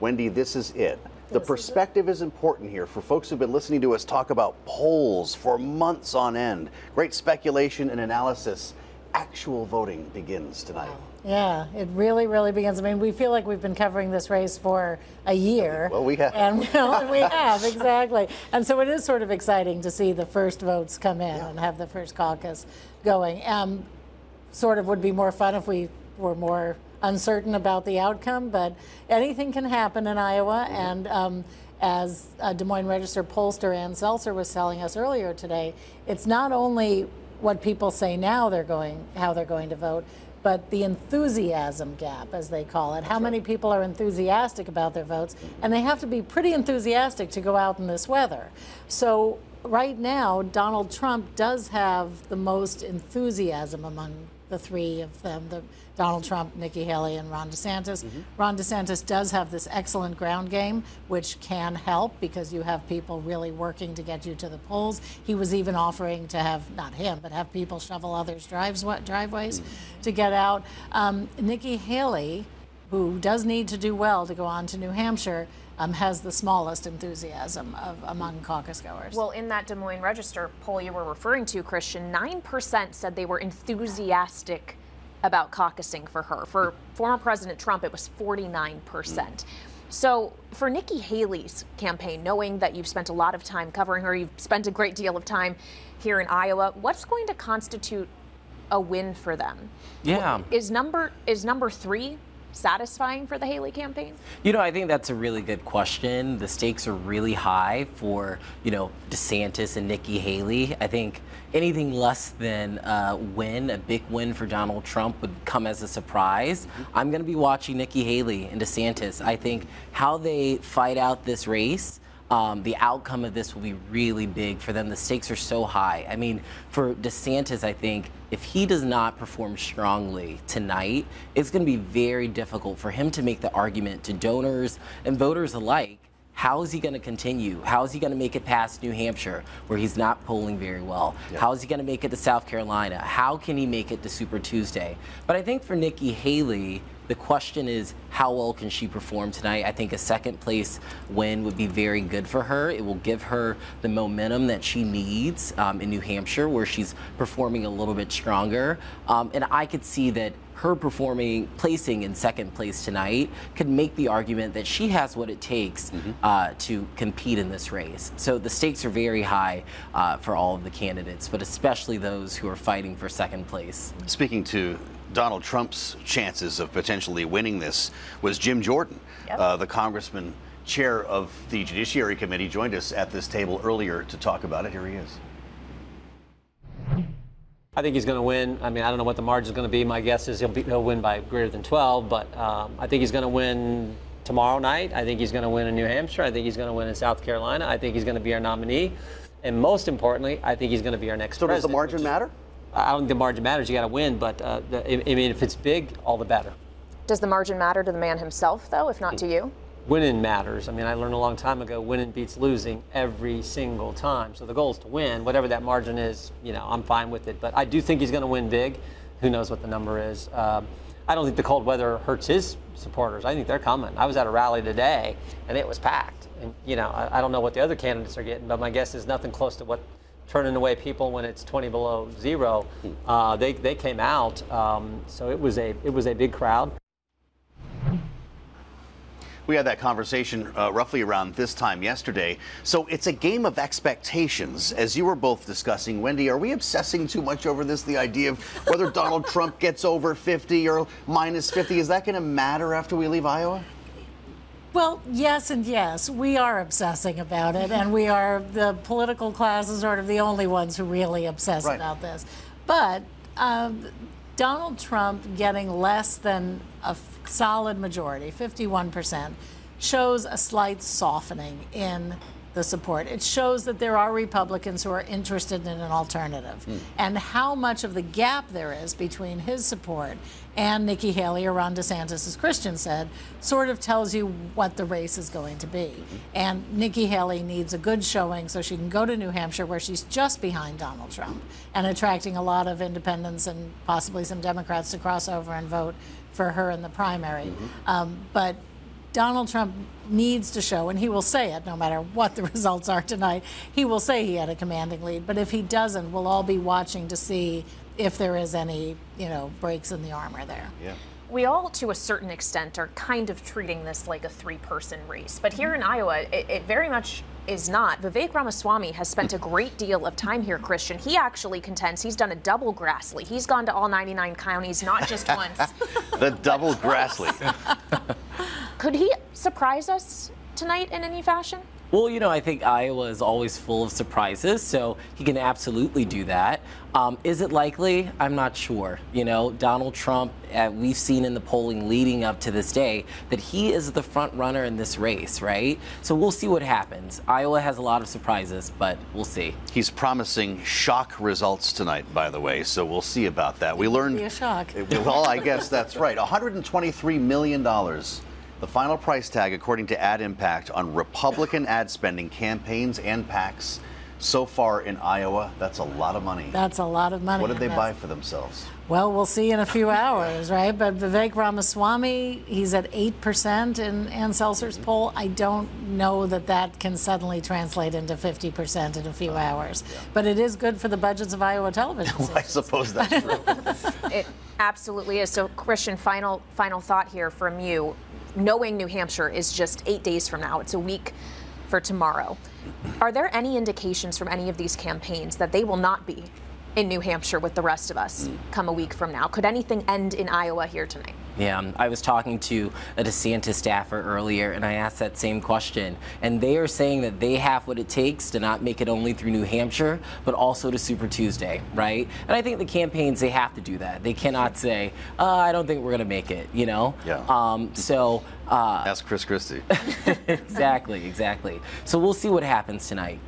Wendy, this is it. The perspective is important here for folks who've been listening to us talk about polls for months on end. Great speculation and analysis. Actual voting begins tonight. Yeah, it really, really begins. I mean, we feel like we've been covering this race for a year. Well, we have. And we have, exactly. And so it is sort of exciting to see the first votes come in and have the first caucus going. Sort of would be more fun if we were more uncertain about the outcome, but anything can happen in Iowa. And as Des Moines Register pollster Ann Seltzer was telling us earlier today, it's not only what people say now how they're going to vote, but the enthusiasm gap, as they call it. How many people are enthusiastic about their votes? And they have to be pretty enthusiastic to go out in this weather. So right now, Donald Trump does have the most enthusiasm among the three of them, Donald Trump, Nikki Haley, and Ron DeSantis. Ron DeSantis does have this excellent ground game, which can help because you have people really working to get you to the polls. He was even offering to have, not him, but have people shovel others' driveways to get out. Nikki Haley, who does need to do well to go on to New Hampshire, has the smallest enthusiasm among caucus goers. Well, in that Des Moines Register poll you were referring to, Christian, 9% said they were enthusiastic about caucusing for her. For former President Trump, it was 49%. So for Nikki Haley's campaign, knowing that you've spent a lot of time covering her, you've spent a great deal of time here in Iowa, what's going to constitute a win for them? Yeah. Is number 3 satisfying for the Haley campaign? You know, I think that's a really good question. The stakes are really high for, DeSantis and Nikki Haley. I think anything less than a big win for Donald Trump would come as a surprise. I'm going to be watching Nikki Haley and DeSantis. I think how they fight out this race, the outcome of this will be really big for them. The stakes are so high. I mean, for DeSantis, I think if he does not perform strongly tonight, it's going to be very difficult for him to make the argument to donors and voters alike. How is he going to continue? How is he going to make it past New Hampshire, where he's not polling very well? Yeah. How is he going to make it to South Carolina? How can he make it to Super Tuesday? But I think for Nikki Haley, the question is, how well can she perform tonight? I think a second place win would be very good for her. It will give her the momentum that she needs in New Hampshire, where she's performing a little bit stronger. And I could see that her placing in second place tonight could make the argument that she has what it takes to compete in this race. So the stakes are very high for all of the candidates, but especially those who are fighting for second place. Speaking to Donald Trump's chances of potentially winning this was Jim Jordan, the congressman chair of the Judiciary Committee, joined us at this table earlier to talk about it. Here he is. I think he's going to win. I mean, I don't know what the margin is going to be. My guess is he'll win by greater than 12, but I think he's going to win tomorrow night. I think he's going to win in New Hampshire. I think he's going to win in South Carolina. I think he's going to be our nominee. And most importantly, I think he's going to be our next president. So does the margin matter? I don't think the margin matters. You got to win, but I mean, if it's big, all the better. Does the margin matter to the man himself, though, if not to you? Winning matters. I mean, I learned a long time ago, winning beats losing every single time. So the goal is to win. Whatever that margin is, I'm fine with it. But I do think he's going to win big. Who knows what the number is? I don't think the cold weather hurts his supporters. I think they're coming. I was at a rally today, and it was packed. And, I don't know what the other candidates are getting, but my guess is nothing close to what turning away people when it's 20 below zero. They came out, so it was a big crowd. We had that conversation roughly around this time yesterday. So it's a game of expectations, as you were both discussing. Wendy, are we obsessing too much over this? The idea of whether Donald Trump gets over 50 or minus 50, is that going to matter after we leave Iowa? Well, yes and yes. We are obsessing about it, and the political class is sort of the only ones who really obsess about this. But Donald Trump getting less than a solid majority, 51%, shows a slight softening in the support. It shows that there are Republicans who are interested in an alternative. And how much of the gap there is between his support and Nikki Haley or Ron DeSantis, as Christian said, sort of tells you what the race is going to be. And Nikki Haley needs a good showing so she can go to New Hampshire, where she's just behind Donald Trump and attracting a lot of independents and possibly some Democrats to cross over and vote for her in the primary. But Donald Trump needs to show, and he will say it no matter what the results are tonight, he will say he had a commanding lead. But if he doesn't, we'll all be watching to see if there is any, breaks in the armor there. Yeah. We all, to a certain extent, are kind of treating this like a three-person race. But here in Iowa, it very much is not. Vivek Ramaswamy has spent a great deal of time here, Christian. He actually contends he's done a double Grassley. He's gone to all 99 counties, not just once. The double Grassley. Could he surprise us tonight in any fashion? Well, I think Iowa is always full of surprises, so he can absolutely do that. Is it likely? I'm not sure. Donald Trump, we've seen in the polling leading up to this day that he is the front runner in this race, right? So we'll see what happens. Iowa has a lot of surprises, but we'll see. He's promising shock results tonight, by the way, so we'll see about that. We learned. Be a shock. Well, I guess that's right. $123 million. The final price tag, according to Ad Impact, on Republican ad spending campaigns and PACs so far in Iowa. That's a lot of money. That's a lot of money. What did they buy for themselves? Well, we'll see in a few hours, right? But Vivek Ramaswamy, he's at 8% in Ann Seltzer's poll. I don't know that can suddenly translate into 50% in a few hours. Yeah. But it is good for the budgets of Iowa television stations. I suppose that's true. It absolutely is. So, Christian, final thought here from you. Knowing New Hampshire is just 8 days from now, it's a week for tomorrow. Are there any indications from any of these campaigns that they will not be in New Hampshire with the rest of us come a week from now? Could anything end in Iowa here tonight? Yeah, I was talking to a DeSantis staffer earlier, and I asked that same question. And they are saying that they have what it takes to not make it only through New Hampshire, but also to Super Tuesday, right? And I think the campaigns, they have to do that. They cannot say, I don't think we're going to make it, Yeah. Ask Chris Christie. Exactly. So we'll see what happens tonight.